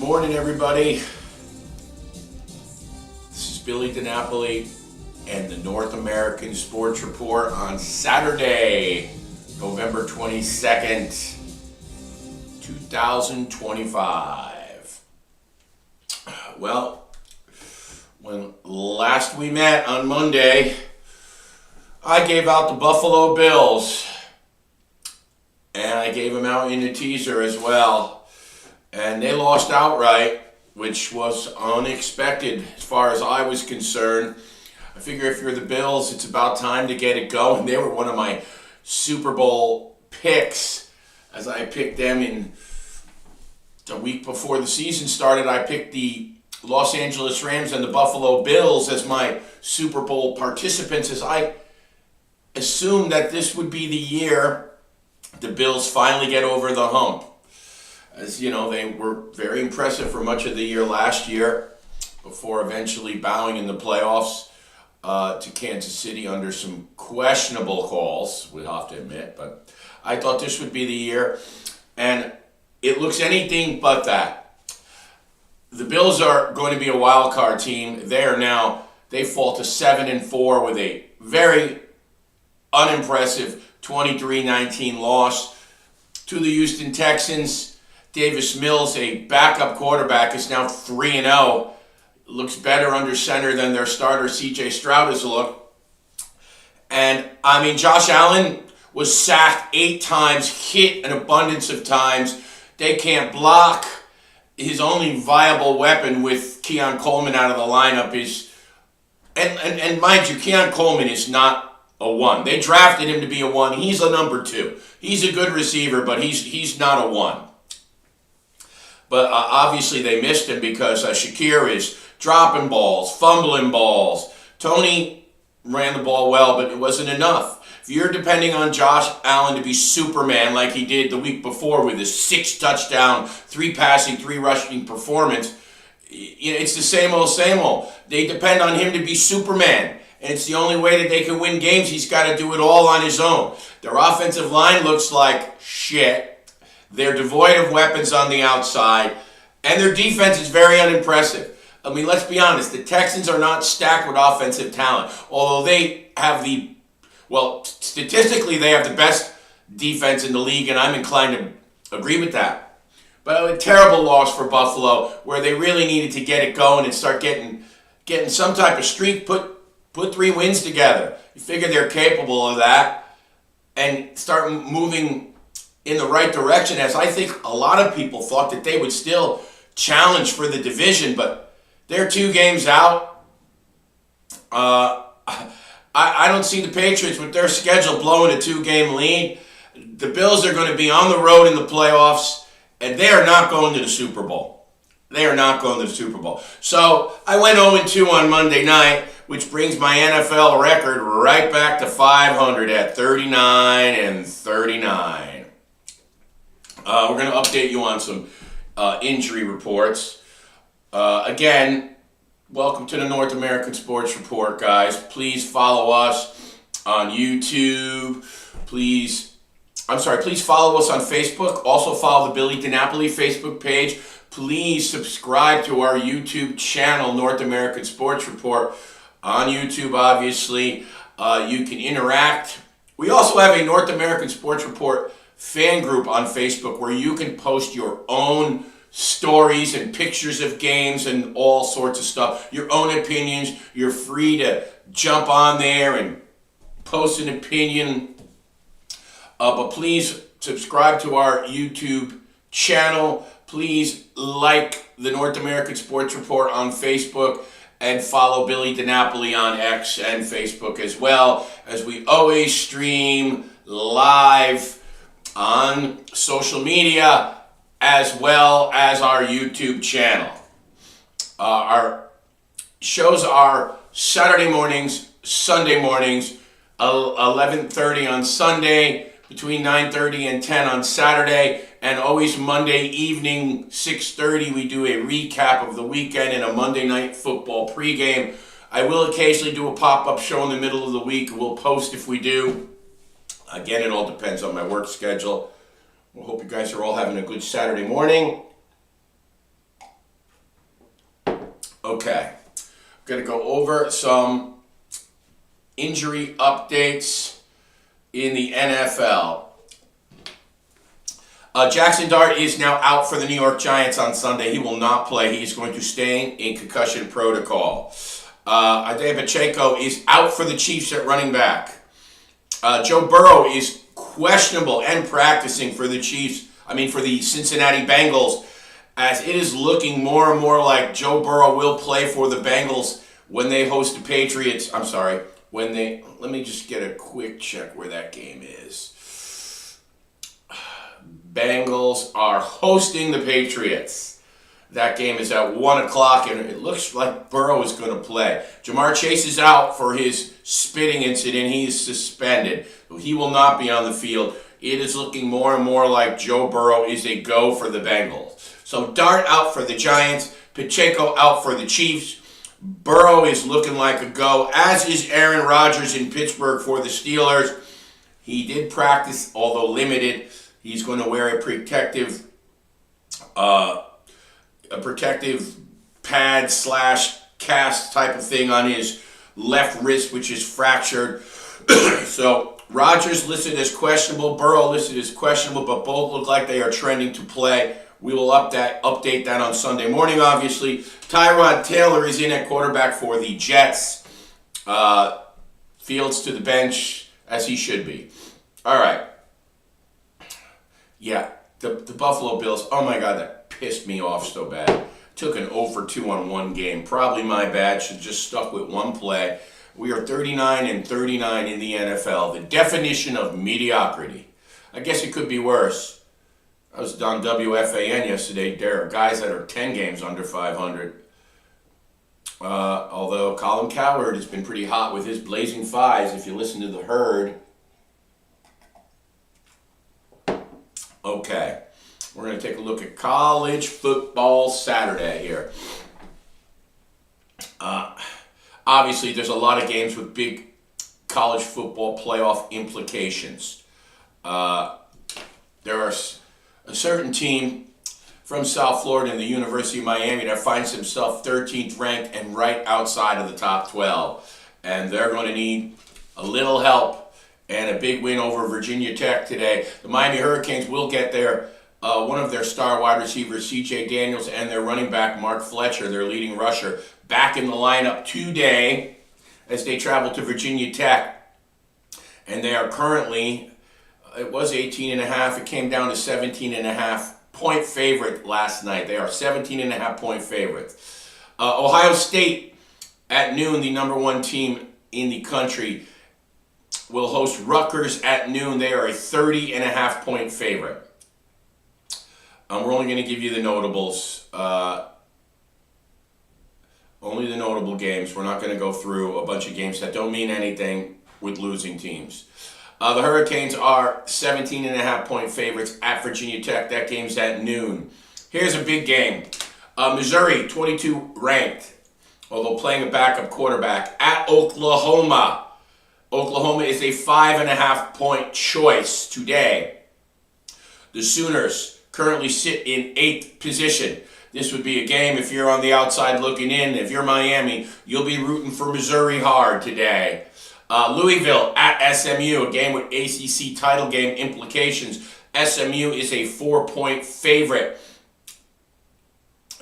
morning, everybody. This is Billy DiNapoli and the North American Sports Report on Saturday, November 22nd, 2025. Well, when last we met on Monday, I gave out the Buffalo Bills, and I gave them out in the teaser as well. And they lost outright, which was unexpected as far as I was concerned. I figure if you're the Bills, it's about time to get it going. They were one of my Super Bowl picks, as I picked them in the week before the season started. I picked the Los Angeles Rams and the Buffalo Bills as my Super Bowl participants, as I assumed that this would be the year the Bills finally get over the hump. As you know, they were very impressive for much of the year last year before eventually bowing in the playoffs to Kansas City under some questionable calls, we have to admit. But I thought this would be the year, and it looks anything but that. The Bills are going to be a wild card team. They fall to 7-4 with a very unimpressive 23-19 loss to the Houston Texans. Davis Mills, a backup quarterback, is now 3-0. Looks better under center than their starter, C.J. Stroud, has looked. And, Josh Allen was sacked 8 times, hit an abundance of times. They can't block. His only viable weapon with Keon Coleman out of the lineup is... And mind you, Keon Coleman is not a 1. They drafted him to be a 1. He's a number 2. He's a good receiver, but he's not a 1. But obviously they missed him because Shakir is dropping balls, fumbling balls. Tony ran the ball well, but it wasn't enough. If you're depending on Josh Allen to be Superman like he did the week before with his 6-touchdown, 3 passing, 3 rushing performance, it's the same old. They depend on him to be Superman. And it's the only way that they can win games. He's got to do it all on his own. Their offensive line looks like shit. They're devoid of weapons on the outside, and their defense is very unimpressive. Let's be honest, the Texans are not stacked with offensive talent, although they have statistically they have the best defense in the league, and I'm inclined to agree with that. But a terrible loss for Buffalo, where they really needed to get it going and start getting some type of streak, put 3 wins together. You figure they're capable of that, and start moving in the right direction, as I think a lot of people thought that they would still challenge for the division, but they're 2 games out. I don't see the Patriots with their schedule blowing a 2-game lead. The Bills are going to be on the road in the playoffs, and they are not going to the Super Bowl. So I went 0-2 on Monday night, which brings my NFL record right back to 500 at 39-39. We're going to update you on some injury reports. Again, welcome to the North American Sports Report, guys. Please follow us on YouTube. Please follow us on Facebook. Also follow the Billy DiNapoli Facebook page. Please subscribe to our YouTube channel, North American Sports Report. On YouTube, obviously, you can interact. We also have a North American Sports Report fan group on Facebook where you can post your own stories and pictures of games and all sorts of stuff, your own opinions. You're free to jump on there and post an opinion. But please subscribe to our YouTube channel. Please like the North American Sports Report on Facebook, and follow Billy DiNapoli on X and Facebook, as well as we always stream live on social media, as well as our YouTube channel. Our shows are Saturday mornings, Sunday mornings, 11:30 on Sunday, between 9:30 and 10 on Saturday, and always Monday evening, 6:30, we do a recap of the weekend and a Monday Night Football pregame. I will occasionally do a pop-up show in the middle of the week. We'll post if we do. Again, it all depends on my work schedule. We hope you guys are all having a good Saturday morning. Okay. I'm going to go over some injury updates in the NFL. Jackson Dart is now out for the New York Giants on Sunday. He will not play. He is going to stay in concussion protocol. Isaiah Pacheco is out for the Chiefs at running back. Joe Burrow is questionable and practicing for the for the Cincinnati Bengals, as it is looking more and more like Joe Burrow will play for the Bengals when they host the Patriots. Let me just get a quick check where that game is. Bengals are hosting the Patriots. That game is at 1 o'clock, and it looks like Burrow is going to play. Jamar Chase is out for his spitting incident. He is suspended. He will not be on the field. It is looking more and more like Joe Burrow is a go for the Bengals. So Dart out for the Giants. Pacheco out for the Chiefs. Burrow is looking like a go, as is Aaron Rodgers in Pittsburgh for the Steelers. He did practice, although limited. He's going to wear a protective pad / cast type of thing on his left wrist, which is fractured. So Rodgers listed as questionable, Burrow listed as questionable, but both look like they are trending to play. We will update that on Sunday morning, obviously. Tyrod Taylor is in at quarterback for the Jets. Fields to the bench, as he should be. All right. Yeah, the Buffalo Bills, oh my God, that pissed me off so bad. Took an 0-for-2 on one game. Probably my bad. Should just stuck with one play. We are 39-39 in the NFL. The definition of mediocrity. I guess it could be worse. I was on WFAN yesterday. There are guys that are 10 games under 500. Although Colin Cowherd has been pretty hot with his blazing fives, if you listen to the herd. Okay, we're going to take a look at college football Saturday here. Obviously, there's a lot of games with big college football playoff implications. There are a certain team from South Florida and the University of Miami that finds himself 13th ranked and right outside of the top 12. And they're going to need a little help and a big win over Virginia Tech today. The Miami Hurricanes will get one of their star wide receivers, C.J. Daniels, and their running back, Mark Fletcher, their leading rusher, back in the lineup today as they travel to Virginia Tech. And they are currently, it was 18.5, it came down to 17.5 point favorite last night. They are 17.5 point favorites. Ohio State at noon, the number one team in the country, will host Rutgers at noon. They are a 30.5 point favorite. We're only going to give you the notables. Only the notable games. We're not going to go through a bunch of games that don't mean anything with losing teams. The Hurricanes are 17.5 point favorites at Virginia Tech. That game's at noon. Here's a big game. Missouri, 22 ranked, although playing a backup quarterback, at Oklahoma. Oklahoma is a 5.5 point choice today. The Sooners currently sit in 8th position. This would be a game, if you're on the outside looking in, if you're Miami, you'll be rooting for Missouri hard today. Louisville at SMU, a game with ACC title game implications. SMU is a 4-point favorite.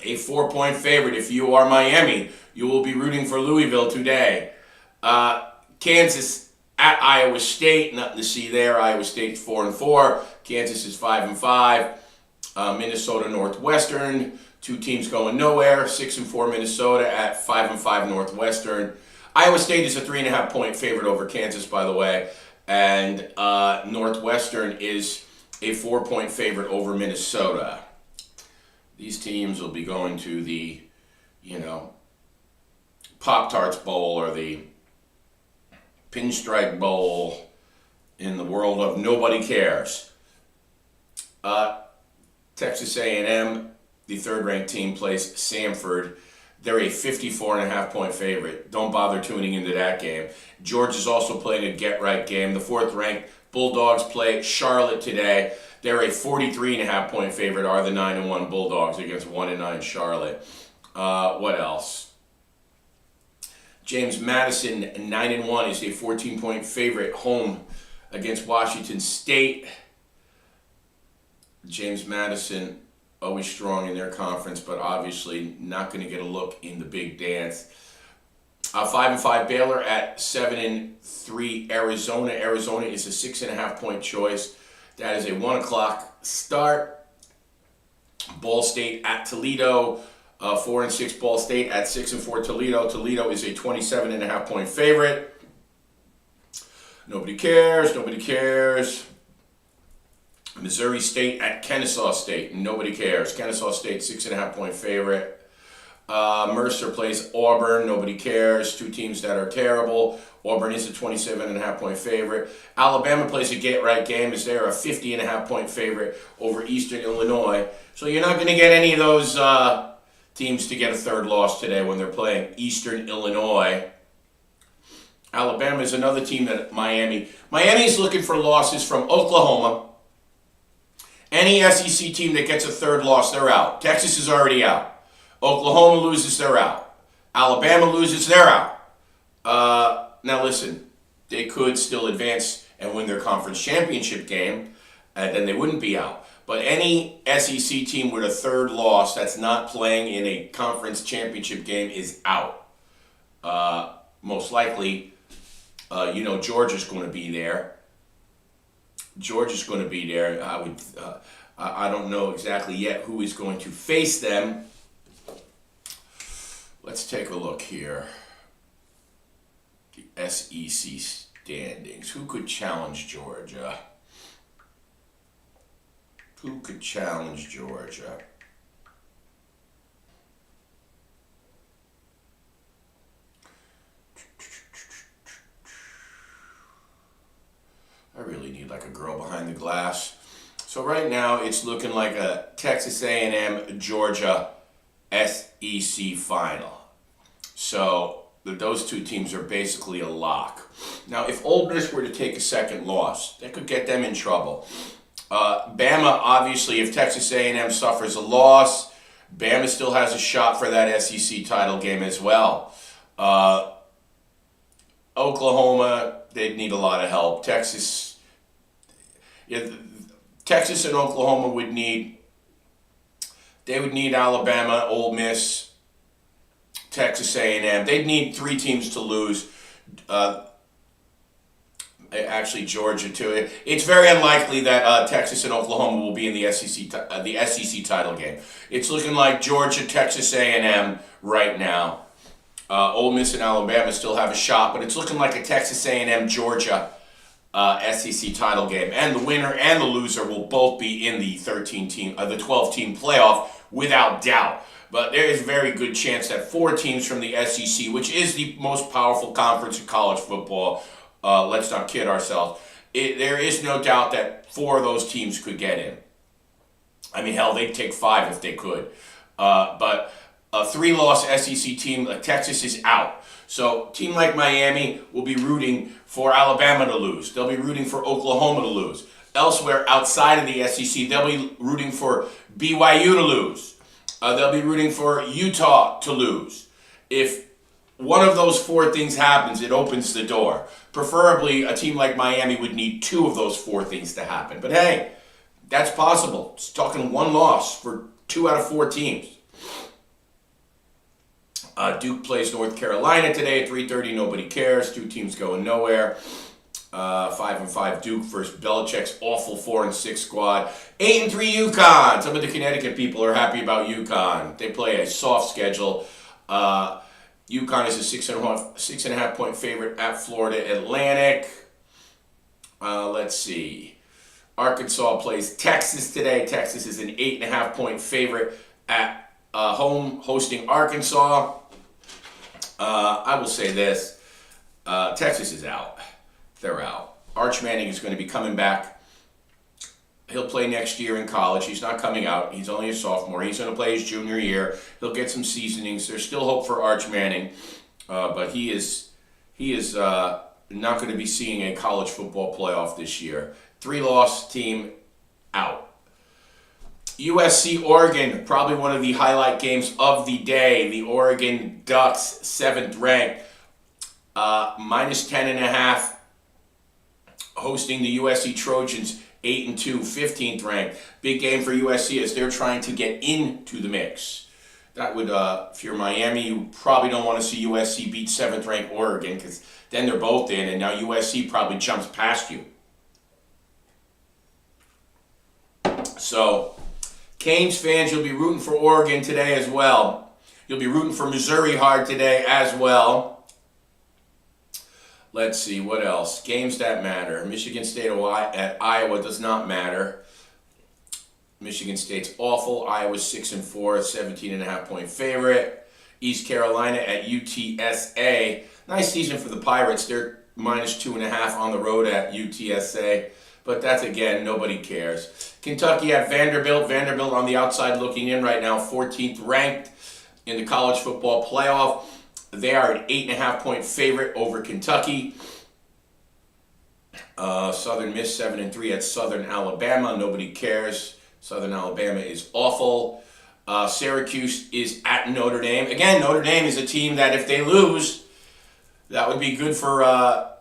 A 4-point favorite. If you are Miami, you will be rooting for Louisville today. Kansas at Iowa State, nothing to see there. Iowa State's 4-4. Kansas is 5-5. Minnesota Northwestern, two teams going nowhere. 6-4 Minnesota at 5-5 Northwestern. Iowa State is a 3.5 point favorite over Kansas, by the way, and Northwestern is a 4-point favorite over Minnesota. These teams will be going to the, Pop-Tarts Bowl or the Pinstripe Bowl in the world of nobody cares. Texas A&M, the third-ranked team, plays Samford. They're a 54.5 point favorite. Don't bother tuning into that game. Georgia's also playing a get-right game. The fourth-ranked Bulldogs play Charlotte today. They're a 43.5 point favorite, are the 9-1 Bulldogs against 1-9 Charlotte. What else? James Madison, 9-1, is a 14-point favorite home against Washington State. James Madison, always strong in their conference, but obviously not going to get a look in the big dance. 5-5 Baylor at 7-3 Arizona. Arizona is a 6.5-point choice. That is a 1 o'clock start. Ball State at Toledo. 4-6 Ball State at 6-4 Toledo. Toledo is a 27.5-point favorite. Nobody cares. Nobody cares. Missouri State at Kennesaw State. Nobody cares. Kennesaw State, 6.5-point favorite. Mercer plays Auburn. Nobody cares. Two teams that are terrible. Auburn is a 27.5-point favorite. Alabama plays a get-right game as they're a 50.5-point favorite over Eastern Illinois. So you're not going to get any of those teams to get a third loss today when they're playing Eastern Illinois. Alabama is another team that Miami's looking for losses from Oklahoma. Any SEC team that gets a third loss, they're out. Texas is already out. Oklahoma loses, they're out. Alabama loses, they're out. Now listen, they could still advance and win their conference championship game, and then they wouldn't be out. But any SEC team with a third loss that's not playing in a conference championship game is out. Most likely, Georgia's going to be there. Georgia's going to be there. I don't know exactly yet who is going to face them. Let's take a look here. The SEC standings. Who could challenge Georgia? Who could challenge Georgia? I really need like a girl behind the glass. So right now it's looking like a Texas A&M Georgia SEC final. So those two teams are basically a lock. Now if Ole Miss were to take a second loss, that could get them in trouble. Bama, obviously, if Texas A&M suffers a loss, Bama still has a shot for that SEC title game as well. Oklahoma, they'd need a lot of help. Texas and Oklahoma would need Alabama, Ole Miss, Texas A&M. They'd need three teams to lose. Actually, Georgia too. It's very unlikely that Texas and Oklahoma will be in the SEC title game. It's looking like Georgia, Texas A&M right now. Ole Miss and Alabama still have a shot, but it's looking like a Texas A&M Georgia SEC title game, and the winner and the loser will both be in the 12-team playoff without doubt. But there is a very good chance that four teams from the SEC, which is the most powerful conference in college football, let's not kid ourselves, there is no doubt that four of those teams could get in. I mean, hell, they'd take five if they could. But a three-loss SEC team like Texas is out. So a team like Miami will be rooting for Alabama to lose. They'll be rooting for Oklahoma to lose. Elsewhere outside of the SEC, they'll be rooting for BYU to lose. They'll be rooting for Utah to lose. If one of those four things happens, it opens the door. Preferably, a team like Miami would need two of those four things to happen. But hey, that's possible. It's talking one loss for 2 out of 4 teams. Duke plays North Carolina today at 3:30. Nobody cares. Two teams going nowhere. 5-5 Duke versus Belichick's awful 4-6 squad. 8-3 UConn. Some of the Connecticut people are happy about UConn. They play a soft schedule. UConn is a 6.5 point favorite at Florida Atlantic. Let's see. Arkansas plays Texas today. Texas is an 8.5 point favorite at home hosting Arkansas. I will say this. Texas is out. They're out. Arch Manning is going to be coming back. He'll play next year in college. He's not coming out. He's only a sophomore. He's going to play his junior year. He'll get some seasonings. There's still hope for Arch Manning, but he is not going to be seeing a college football playoff this year. 3-loss team out. USC Oregon, probably one of the highlight games of the day. The Oregon Ducks, 7th ranked, Minus 10.5, hosting the USC Trojans, 8-2, 15th ranked. Big game for USC as they're trying to get into the mix. That would, if you're Miami, you probably don't want to see USC beat 7th ranked Oregon, because then they're both in, and now USC probably jumps past you. So, Canes fans, you'll be rooting for Oregon today as well. You'll be rooting for Missouri hard today as well. Let's see, what else? Games that matter. Michigan State at Iowa does not matter. Michigan State's awful. Iowa's 6-4, 17.5-point favorite. East Carolina at UTSA. Nice season for the Pirates. They're minus 2.5 on the road at UTSA. But that's, again, nobody cares. Kentucky at Vanderbilt. Vanderbilt on the outside looking in right now, 14th ranked in the college football playoff. They are an 8.5-point favorite over Kentucky. Southern Miss 7-3 at Southern Alabama. Nobody cares. Southern Alabama is awful. Syracuse is at Notre Dame. Again, Notre Dame is a team that if they lose, that would be good for a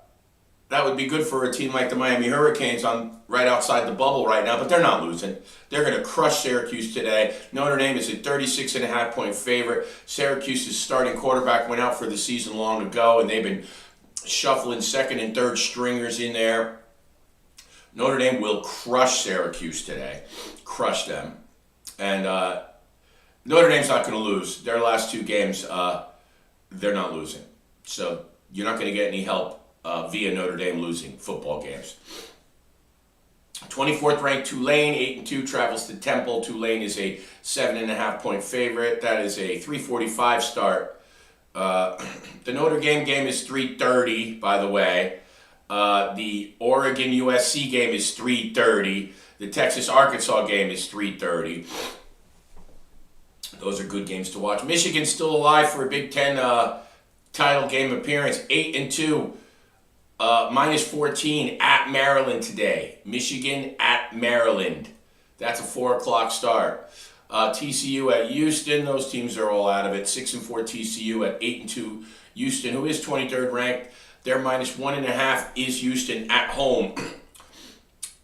team like the Miami Hurricanes on right outside the bubble right now, but they're not losing. They're going to crush Syracuse today. Notre Dame is a 36.5-point favorite. Syracuse's starting quarterback went out for the season long ago, and they've been shuffling second and third stringers in there. Notre Dame will crush Syracuse today. Crush them. And Notre Dame's not going to lose. Their last two games, they're not losing. So you're not going to get any help via Notre Dame losing football games. 24th ranked Tulane, 8-2, travels to Temple. Tulane is a 7.5-point favorite. That is a 3:45 start. The Notre Dame game is 3:30, by the way. The Oregon USC game is 3:30. The Texas Arkansas game is 3:30. Those are good games to watch. Michigan's still alive for a Big Ten title game appearance, 8-2. Minus 14 at Maryland today. Michigan at Maryland. That's a 4 o'clock start. TCU at Houston. Those teams are all out of it. 6-4 TCU at 8-2 Houston, who is 23rd ranked. Their minus 1.5 is Houston at home.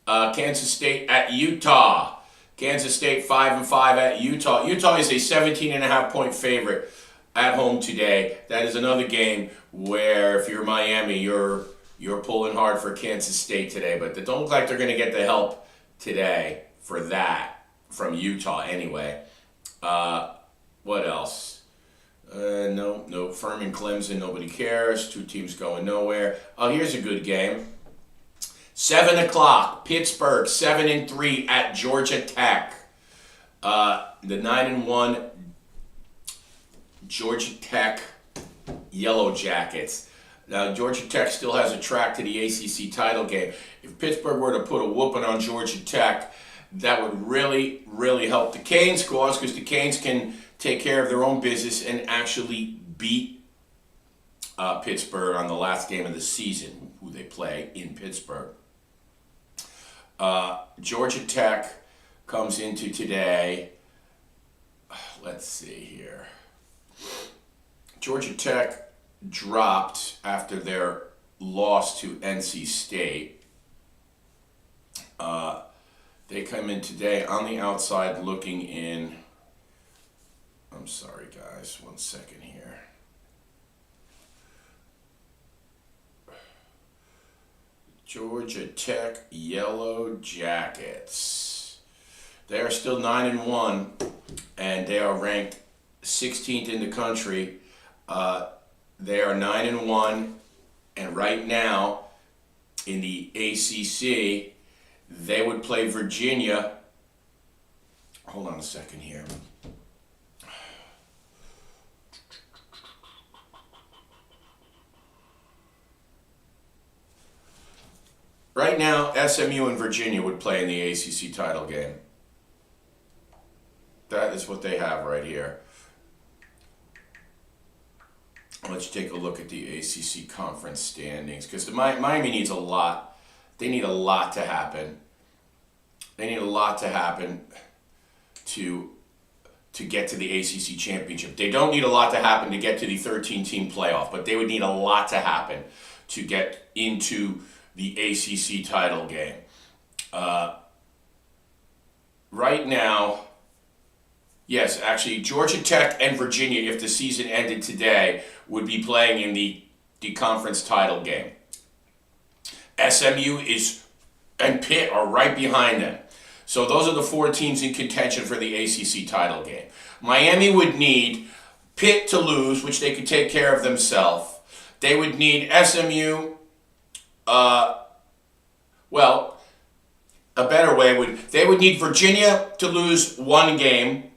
Kansas State at Utah. Kansas State 5-5 at Utah. Utah is a 17.5-point favorite at home today. That is another game where if you're Miami, you're pulling hard for Kansas State today, but they don't look like they're going to get the help today for that from Utah anyway. What else? No. Furman, Clemson, nobody cares. Two teams going nowhere. Oh, here's a good game. 7 o'clock, Pittsburgh, 7-3 at Georgia Tech. The 9-1 Georgia Tech Yellow Jackets. Now, Georgia Tech still has a track to the ACC title game. If Pittsburgh were to put a whooping on Georgia Tech, that would really, really help the Canes cause, because the Canes can take care of their own business and actually beat Pittsburgh on the last game of the season, who they play in Pittsburgh. Georgia Tech comes into today. Let's see here. Georgia Tech dropped after their loss to NC State. They come in today on the outside looking in. I'm sorry, guys. 1 second here. Georgia Tech Yellow Jackets. They are still 9-1, and they are ranked 16th in the country. They are 9-1, and right now in the ACC, they would play Virginia. Hold on a second here. Right now, SMU and Virginia would play in the ACC title game. That is what they have right here. Let's take a look at the ACC conference standings, because Miami needs a lot. They need a lot to happen. They need a lot to happen to to get to the ACC championship. They don't need a lot to happen to get to the 13-team playoff, but they would need a lot to happen to get into the ACC title game. Right now, yes, actually, Georgia Tech and Virginia, if the season ended today, would be playing in the conference title game. SMU and Pitt are right behind them. So those are the 4 teams in contention for the ACC title game. Miami would need Pitt to lose, which they could take care of themselves. They would need SMU, a better way they would need Virginia to lose 1 game.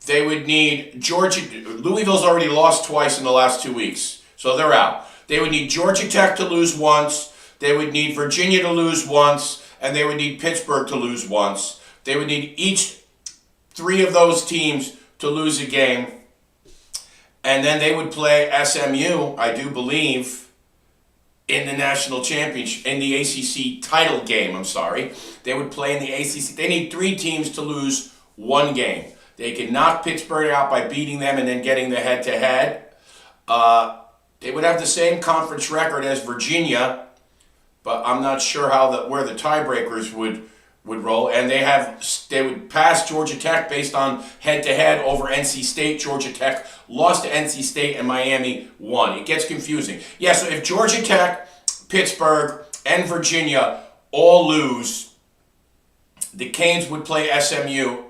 They would need Louisville's already lost twice in the last 2 weeks, so they're out. They would need Georgia Tech to lose once. They would need Virginia to lose once, and they would need Pittsburgh to lose once. They would need each 3 of those teams to lose a game, and then they would play SMU, I do believe, in the national championship, in the ACC title game, They would play in the ACC. They need 3 teams to lose 1 game. They can knock Pittsburgh out by beating them and then getting the head-to-head. They would have the same conference record as Virginia, but I'm not sure where the tiebreakers would roll. And they would pass Georgia Tech based on head-to-head over NC State. Georgia Tech lost to NC State and Miami won. It gets confusing. Yeah, so if Georgia Tech, Pittsburgh, and Virginia all lose, the Canes would play SMU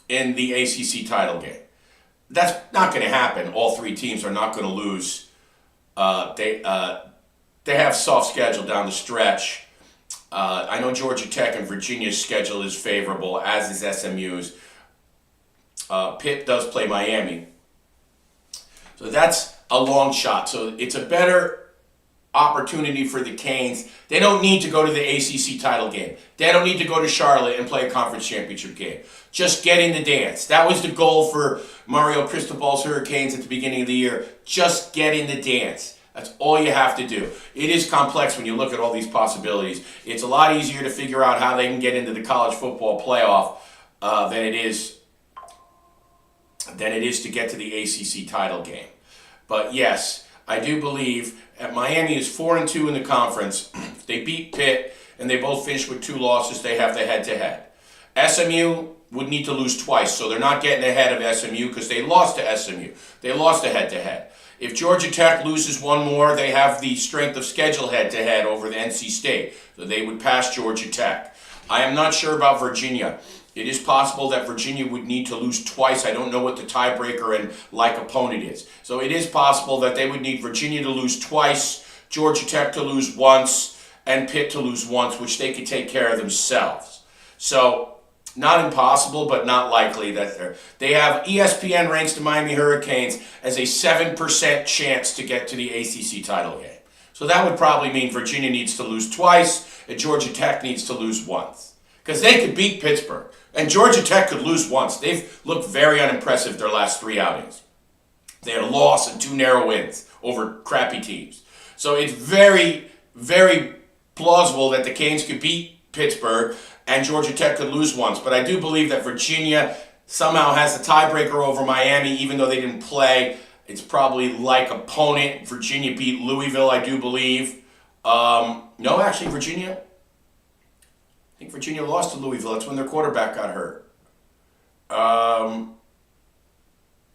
in the ACC title game. That's not going to happen. All 3 teams are not going to lose. They have soft schedule down the stretch. I know Georgia Tech and Virginia's schedule is favorable, as is SMU's. Pitt does play Miami. So that's a long shot. So it's a better opportunity for the Canes. They don't need to go to the ACC title game. They don't need to go to Charlotte and play a conference championship game. Just get in the dance. That was the goal for Mario Cristobal's Hurricanes at the beginning of the year. Just get in the dance. That's all you have to do. It is complex when you look at all these possibilities. It's a lot easier to figure out how they can get into the college football playoff than it is to get to the ACC title game. But yes, I do believe Miami is 4-2 in the conference. They beat Pitt, and they both finished with 2 losses. They have the head-to-head. SMU would need to lose twice, so they're not getting ahead of SMU because they lost to SMU. They lost the head-to-head. If Georgia Tech loses 1 more, they have the strength of schedule head-to-head over the NC State, so they would pass Georgia Tech. I am not sure about Virginia. It is possible that Virginia would need to lose twice. I don't know what the tiebreaker and like opponent is. So it is possible that they would need Virginia to lose twice, Georgia Tech to lose once, and Pitt to lose once, which they could take care of themselves. So not impossible, but not likely that they have. ESPN ranks the Miami Hurricanes as a 7% chance to get to the ACC title game. So that would probably mean Virginia needs to lose twice and Georgia Tech needs to lose once. Because they could beat Pittsburgh. And Georgia Tech could lose once. They've looked very unimpressive their last 3 outings. They had a loss and 2 narrow wins over crappy teams. So it's very, very plausible that the Canes could beat Pittsburgh and Georgia Tech could lose once. But I do believe that Virginia somehow has the tiebreaker over Miami, even though they didn't play. It's probably like opponent. Virginia beat Louisville, I do believe. No, actually, Virginia. I think Virginia lost to Louisville. That's when their quarterback got hurt.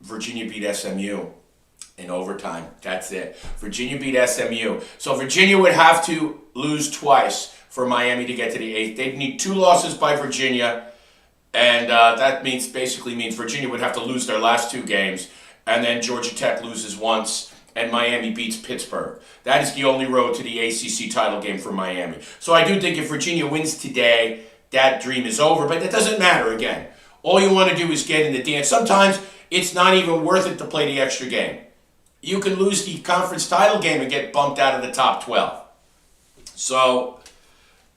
Virginia beat SMU in overtime. That's it. Virginia beat SMU. So Virginia would have to lose twice for Miami to get to the 8th. They'd need 2 losses by Virginia, and that basically means Virginia would have to lose their last 2 games, and then Georgia Tech loses once, and Miami beats Pittsburgh. That is the only road to the ACC title game for Miami. So I do think if Virginia wins today, that dream is over, but that doesn't matter again. All you want to do is get in the dance. Sometimes it's not even worth it to play the extra game. You can lose the conference title game and get bumped out of the top 12. So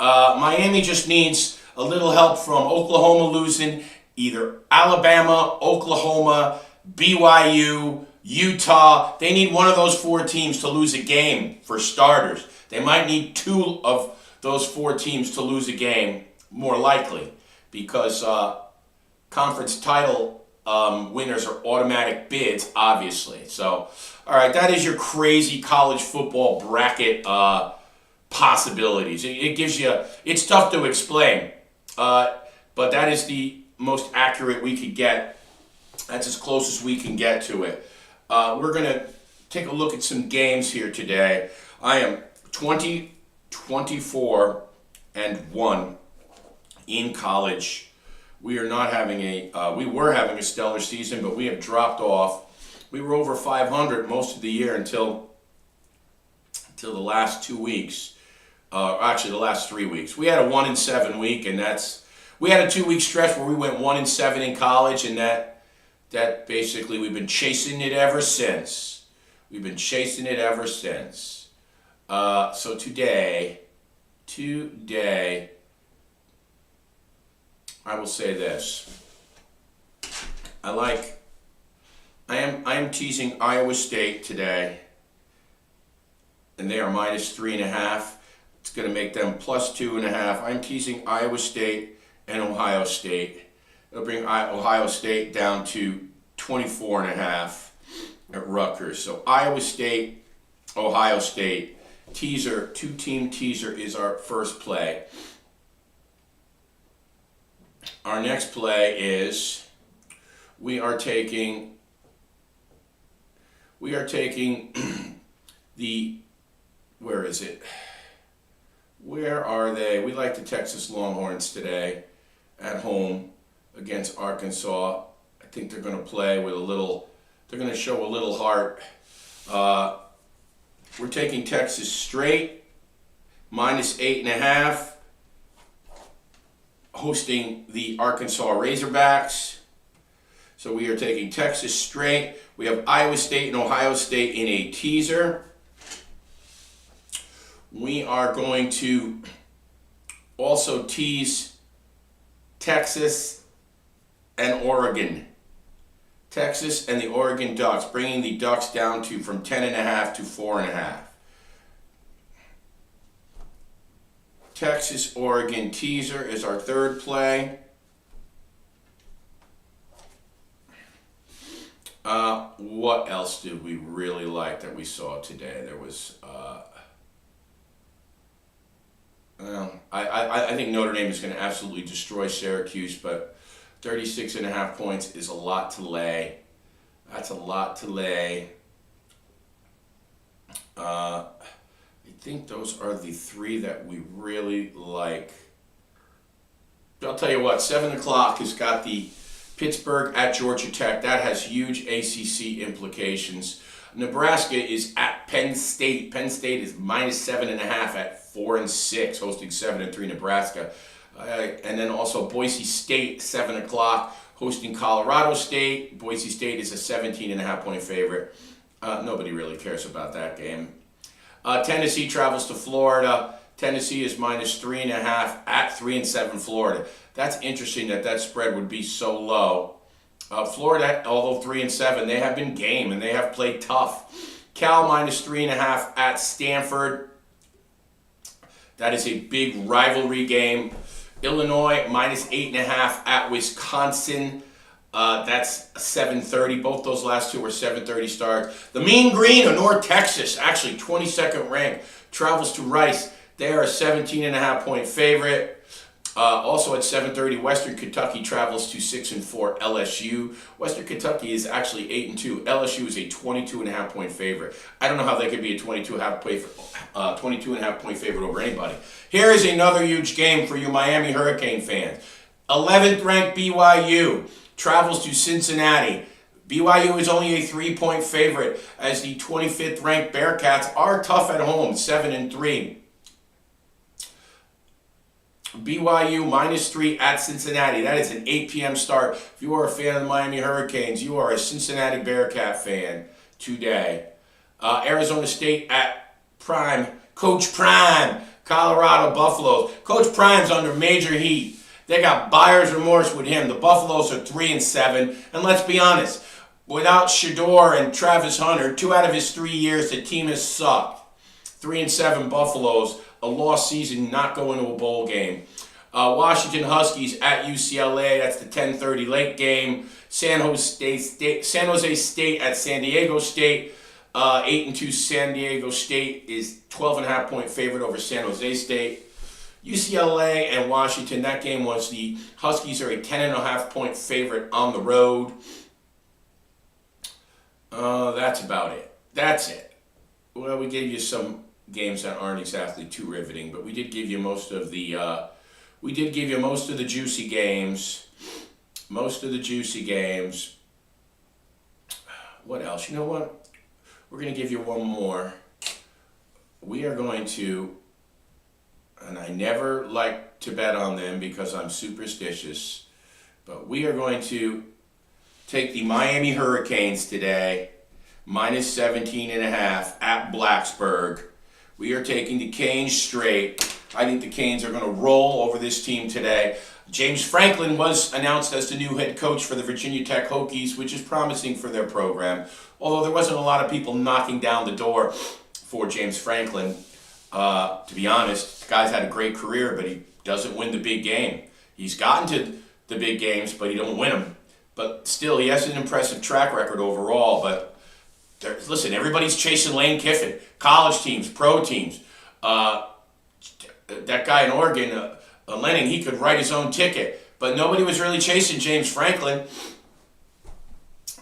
Miami just needs a little help from Oklahoma losing, either Alabama, Oklahoma, BYU, Utah. They need one of those 4 teams to lose a game for starters. They might need 2 of those 4 teams to lose a game, more likely, because conference title winners are automatic bids, obviously. So, all right, that is your crazy college football bracket possibilities. It gives you, it's tough to explain, but that is the most accurate we could get. That's as close as we can get to it. We're going to take a look at some games here today. I am 20, 24, and 1 in college. We are not having we were having a stellar season, but we have dropped off. We were over 500 most of the year until the last 2 weeks. Actually, the last 3 weeks. We had a 1-7 week, and we had a 2-week stretch where we went 1-7 in college, and that basically we've been chasing it ever since. So today, I will say this. I am teasing Iowa State today, and they are -3.5. It's going to make them +2.5. I'm teasing Iowa State and Ohio State. It'll bring Ohio State down to 24.5 at Rutgers. So Iowa State, Ohio State, teaser, 2-team teaser is our first play. Our next play is we are taking the, where is it? Where are they? We like the Texas Longhorns today at home against Arkansas. I think they're going to play with they're going to show a little heart. We're taking Texas straight, -8.5, hosting the Arkansas Razorbacks. So we are taking Texas straight. We have Iowa State and Ohio State in a teaser. We are going to also tease Texas and Oregon. Texas and the Oregon Ducks, bringing the Ducks down from 10.5 to 4.5. Texas, Oregon teaser is our third play. What else did we really like that we saw today? There was, I think Notre Dame is going to absolutely destroy Syracuse, but 36.5 points is a lot to lay. That's a lot to lay. I think those are the three that we really like. I'll tell you what, 7 o'clock has got the Pittsburgh at Georgia Tech. That has huge ACC implications. Nebraska is at Penn State. Penn State is -7.5 at 4-6, hosting 7-3 Nebraska. And then also Boise State, 7 o'clock, hosting Colorado State. Boise State is a 17.5 point favorite. Nobody really cares about that game. Tennessee travels to Florida. Tennessee is -3.5 at 3-7 Florida. That's interesting that spread would be so low. Florida, although 3-7, they have been game and they have played tough. Cal -3.5 at Stanford. That is a big rivalry game. Illinois -8.5 at Wisconsin. That's 7:30. Both those last two were 7:30 starts. The Mean Green of North Texas, actually 22nd ranked, travels to Rice. They are a 17.5 point favorite. Also at 7:30, Western Kentucky travels to 6-4 LSU. Western Kentucky is actually 8-2. LSU is a 22.5 point favorite. I don't know how they could be a 22.5 point favorite over anybody. Here is another huge game for you Miami Hurricane fans. 11th ranked BYU travels to Cincinnati. BYU is only a 3-point favorite as the 25th ranked Bearcats are tough at home, 7-3. BYU -3 at Cincinnati. That is an 8 p.m. start. If you are a fan of the Miami Hurricanes, you are a Cincinnati Bearcat fan today. Arizona State at Coach Prime, Colorado Buffaloes. Coach Prime's under major heat. They got buyer's remorse with him. The Buffaloes are 3-7. And let's be honest, without Shador and Travis Hunter, 2 out of his 3 years, the team has sucked. 3-7 Buffaloes, a lost season, not going to a bowl game. Washington Huskies at UCLA. That's the 10:30 late game. San Jose State at San Diego State. 8-2 San Diego State is 12.5 point favorite over San Jose State. UCLA and Washington, that game was the Huskies are a 10.5 point favorite on the road. That's about it. That's it. Well, we gave you some games that aren't exactly too riveting, but we did give you most of the juicy games. Most of the juicy games. What else? You know what? We're going to give you one more. We are going to, and I never like to bet on them because I'm superstitious, but we are going to take the Miami Hurricanes today, minus 17.5 at Blacksburg. We are taking the Canes straight. I think the Canes are going to roll over this team today. James Franklin was announced as the new head coach for the Virginia Tech Hokies, which is promising for their program. Although there wasn't a lot of people knocking down the door for James Franklin. To be honest, the guy's had a great career, but he doesn't win the big game. He's gotten to the big games, but he don't win them. But still, he has an impressive track record overall. But listen, everybody's chasing Lane Kiffin. College teams, pro teams. That guy in Oregon, Lenning, he could write his own ticket. But nobody was really chasing James Franklin.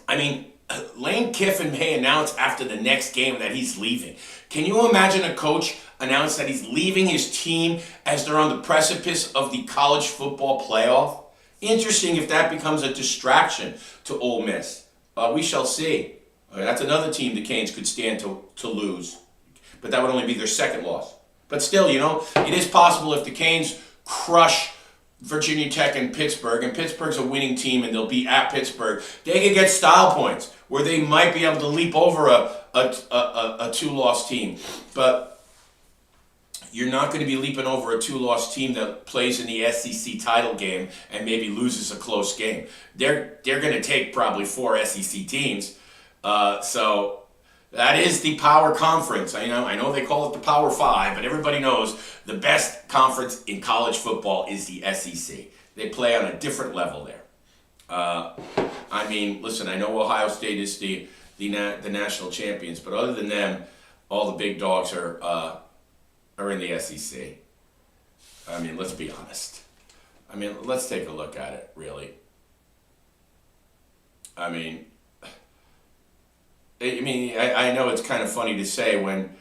I mean, Lane Kiffin may announce after the next game that he's leaving. Can you imagine a coach announce that he's leaving his team as they're on the precipice of the college football playoff? Interesting if that becomes a distraction to Ole Miss. We shall see. That's another team the Canes could stand to lose. But that would only be their second loss. But still, it is possible if the Canes crush Virginia Tech and Pittsburgh's a winning team and they'll be at Pittsburgh, they could get style points where they might be able to leap over a two-loss team. But you're not going to be leaping over a two-loss team that plays in the SEC title game and maybe loses a close game. They're going to take probably 4 SEC teams. So that is the Power Conference. I know they call it the Power 5, but everybody knows the best conference in college football is the SEC. They play on a different level there. Listen, I know Ohio State is the national champions, but other than them, all the big dogs are in the SEC. Let's be honest. Let's take a look at it, really. I know it's kind of funny to say when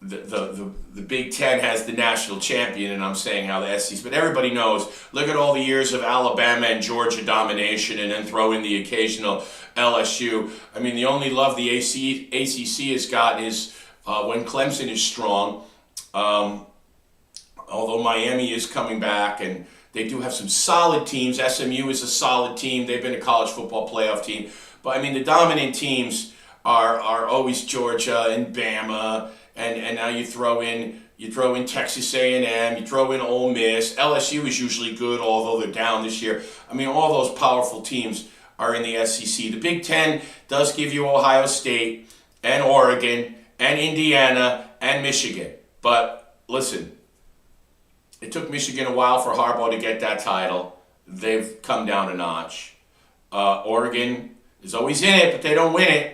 the Big Ten has the national champion, and I'm saying how the SEC, but everybody knows. Look at all the years of Alabama and Georgia domination, and then throw in the occasional LSU. The only love the ACC has gotten is when Clemson is strong. Although Miami is coming back, and they do have some solid teams. SMU is a solid team. They've been a college football playoff team. But the dominant teams are always Georgia and Bama, and now you throw in Texas A&M, you throw in Ole Miss. LSU is usually good, although they're down this year. All those powerful teams are in the SEC. The Big Ten does give you Ohio State and Oregon and Indiana and Michigan. But listen, it took Michigan a while for Harbaugh to get that title. They've come down a notch. Oregon is always in it, but they don't win it.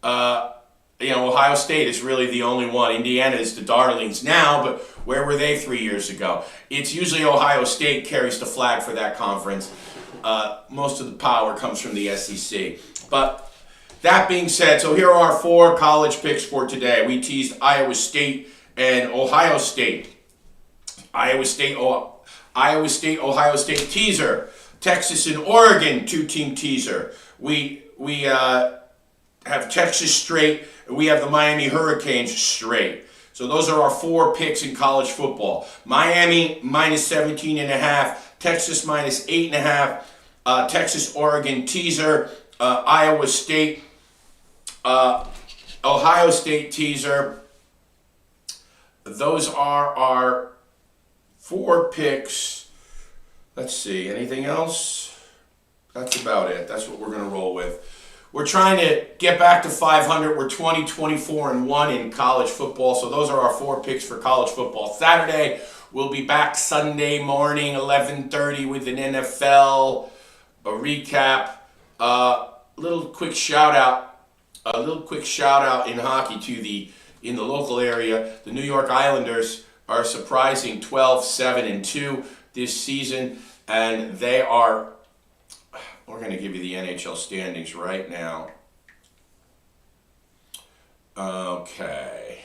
Ohio State is really the only one. Indiana is the darlings now, but where were they 3 years ago? It's usually Ohio State carries the flag for that conference. Most of the power comes from the SEC. But that being said, so here are our 4 college picks for today. We teased Iowa State and Ohio State. Iowa State, Ohio State teaser. Texas and Oregon 2-team teaser. We have Texas straight. We have the Miami Hurricanes straight. So those are our 4 picks in college football. Miami minus 17.5. Texas minus 8.5. Texas Oregon teaser. Iowa State, Ohio State teaser. Those are our 4 picks. Let's see, anything else? That's about it. That's what we're going to roll with. We're trying to get back to 500. We're 20, 24, and 1 in college football. So those are our 4 picks for college football. Saturday, we'll be back Sunday morning, 11:30 with an NFL recap. A quick shout out in hockey in the local area. The New York Islanders are surprising 12-7-2 this season, and we're going to give you the NHL standings right now. Okay.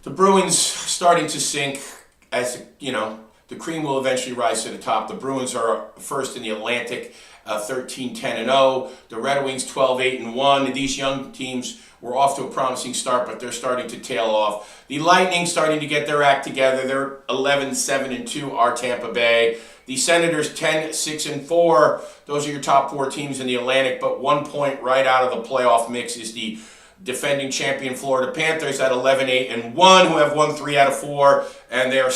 The Bruins starting to sink. As you know, the cream will eventually rise to the top. The Bruins are first in the Atlantic, 13-10-0. The Red Wings 12-8-1. These young teams were off to a promising start, but they're starting to tail off. The Lightning starting to get their act together. They're 11-7-2. Our Tampa Bay. The Senators 10-6-4. Those are your top 4 teams in the Atlantic, but 1 point right out of the playoff mix is the defending champion Florida Panthers at 11-8-1, who have won 3 out of 4, and they're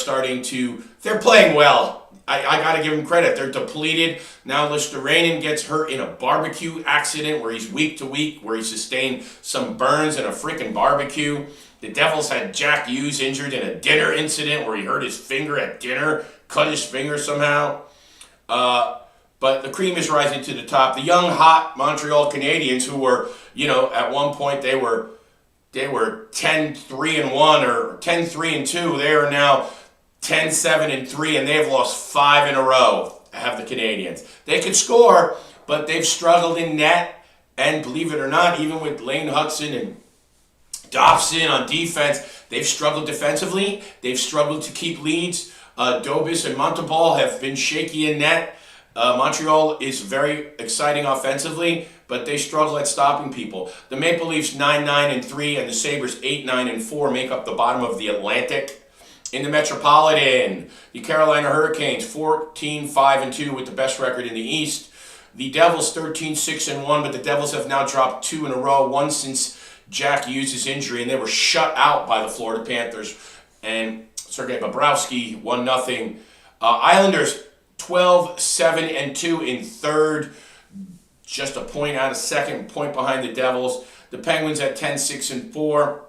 playing well. I got to give them credit. They're depleted. Now Listerrainen gets hurt in a barbecue accident where he's week to week, where he sustained some burns in a freaking barbecue. The Devils had Jack Hughes injured in a dinner incident where he hurt his finger at dinner, cut his finger somehow. But the cream is rising to the top. The young, hot Montreal Canadiens, who were, at one point they were 10-3-1 or 10-3-2. They are now 10-7-3, and they have lost 5 in a row. Have the Canadiens. They could score, but they've struggled in net. And believe it or not, even with Lane Hudson and Dobson on defense, they've struggled defensively. They've struggled to keep leads. Dobis and Montalban have been shaky in net. Montreal is very exciting offensively, but they struggle at stopping people. The Maple Leafs 9-9-3 and the Sabres 8-9-4 make up the bottom of the Atlantic. In the Metropolitan, the Carolina Hurricanes 14-5-2 with the best record in the East. The Devils 13-6-1, but the Devils have now dropped 2 in a row, one since Jack Hughes' injury, and they were shut out by the Florida Panthers. And Sergei Bobrovsky 1-0. Islanders 12-7-2 in third, just a point out of second, point behind the Devils. The Penguins at 10-6-4.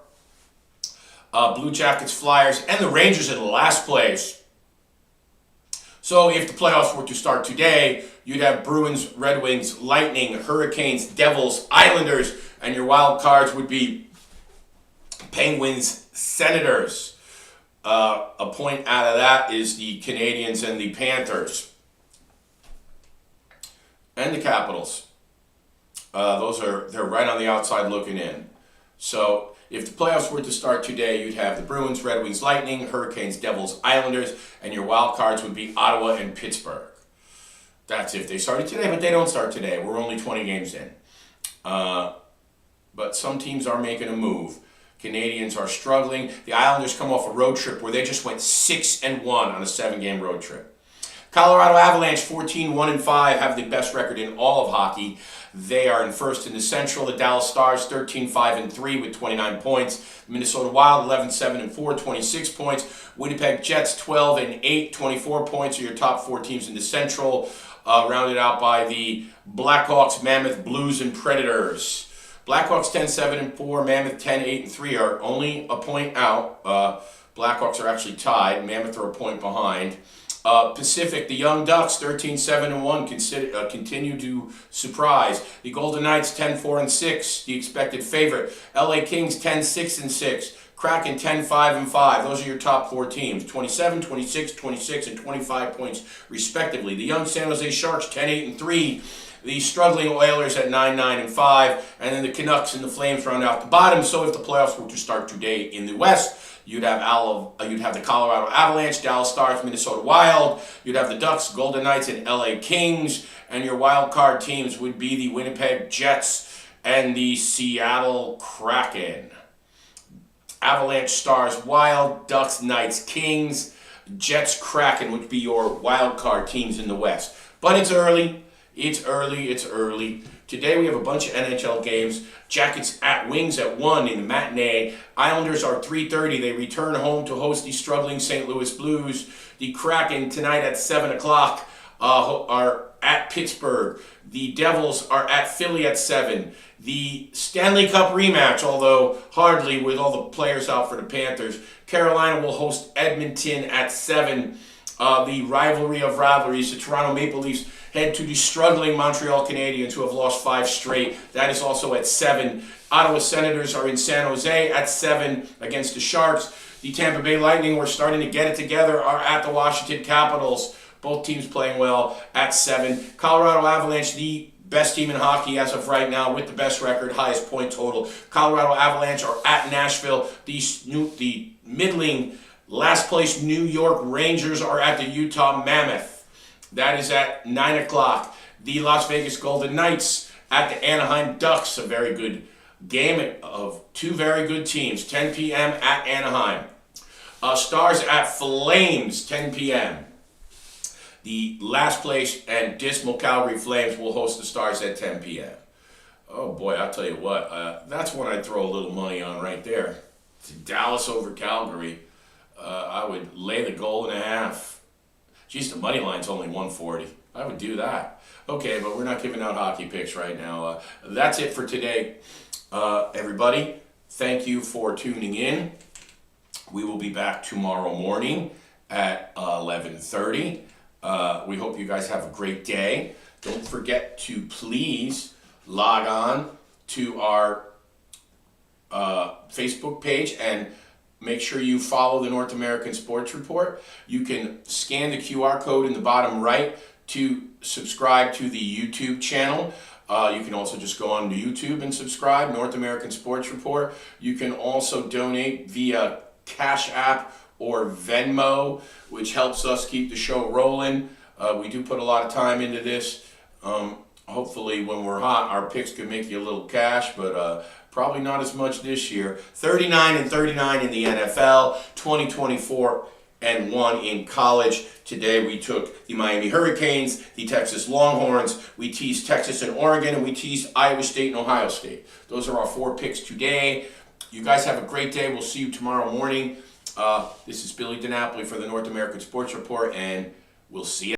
Blue Jackets, Flyers, and the Rangers in last place. So if the playoffs were to start today, you'd have Bruins, Red Wings, Lightning, Hurricanes, Devils, Islanders, and your wild cards would be Penguins, Senators. A point out of that is the Canadiens and the Panthers. And the Capitals. They're right on the outside looking in. So if the playoffs were to start today, you'd have the Bruins, Red Wings, Lightning, Hurricanes, Devils, Islanders, and your wild cards would be Ottawa and Pittsburgh. That's if they started today, but they don't start today. We're only 20 games in. But some teams are making a move. Canadians are struggling. The Islanders come off a road trip where they just went 6-1 on a 7-game road trip. Colorado Avalanche 14-1-5 have the best record in all of hockey. They are in first in the Central. The Dallas Stars 13-5-3 with 29 points. Minnesota Wild 11-7-4, 26 points. Winnipeg Jets 12-8, 24 points are your top 4 teams in the Central. Rounded out by the Blackhawks, Mammoth, Blues, and Predators. Blackhawks 10-7-4, Mammoth 10-8-3 are only a point out. Blackhawks are actually tied. Mammoth are a point behind. Pacific, the Young Ducks 13-7-1 continue to surprise. The Golden Knights 10-4-6, the expected favorite. LA Kings 10-6-6. Kraken 10-5-5. Those are your top 4 teams. 27, 26, 26, and 25 points respectively. The young San Jose Sharks 10-8-3. The struggling Oilers at 9-9-5, and then the Canucks and the Flames round out the bottom. So if the playoffs were to start today in the West, you'd have the Colorado Avalanche, Dallas Stars, Minnesota Wild. You'd have the Ducks, Golden Knights, and LA Kings. And your wild card teams would be the Winnipeg Jets and the Seattle Kraken. Avalanche, Stars, Wild, Ducks, Knights, Kings, Jets, Kraken would be your wild card teams in the West. But it's early. It's early. Today we have a bunch of NHL games. Jackets at Wings at 1 in the matinee. Islanders are 3:30. They return home to host the struggling St. Louis Blues. The Kraken tonight at 7 o'clock are at Pittsburgh. The Devils are at Philly at 7. The Stanley Cup rematch, although hardly with all the players out for the Panthers. Carolina will host Edmonton at 7. The rivalry of rivalries, the Toronto Maple Leafs head to the struggling Montreal Canadiens, who have lost 5 straight. That is also at 7. Ottawa Senators are in San Jose at 7 against the Sharks. The Tampa Bay Lightning, we're starting to get it together, are at the Washington Capitals. Both teams playing well at 7. Colorado Avalanche, the best team in hockey as of right now with the best record, highest point total. Colorado Avalanche are at Nashville. The middling last place New York Rangers are at the Utah Mammoth. That is at 9 o'clock. The Las Vegas Golden Knights at the Anaheim Ducks. A very good game of two very good teams. 10 p.m. at Anaheim. Stars at Flames, 10 p.m. The last place and dismal Calgary Flames will host the Stars at 10 p.m. Oh boy, I'll tell you what. That's one I'd throw a little money on right there. Dallas over Calgary. I would lay the goal and a half. Geez, the money line's only 140. I would do that. Okay, but we're not giving out hockey picks right now. That's it for today, everybody. Thank you for tuning in. We will be back tomorrow morning at 11:30. We hope you guys have a great day. Don't forget to please log on to our Facebook page and make sure you follow the North American Sports Report. You can scan the QR code in the bottom right to subscribe to the YouTube channel. You can also just go on to YouTube and subscribe, North American Sports Report. You can also donate via Cash App or Venmo, which helps us keep the show rolling. We do put a lot of time into this. Hopefully when we're hot, our picks can make you a little cash, but probably not as much this year. 39-39 in the NFL, 20-24-1 in college. Today we took the Miami Hurricanes, the Texas Longhorns, we teased Texas and Oregon, and we teased Iowa State and Ohio State. Those are our 4 picks today. You guys have a great day. We'll see you tomorrow morning. This is Billy DiNapoli for the North American Sports Report, and we'll see you.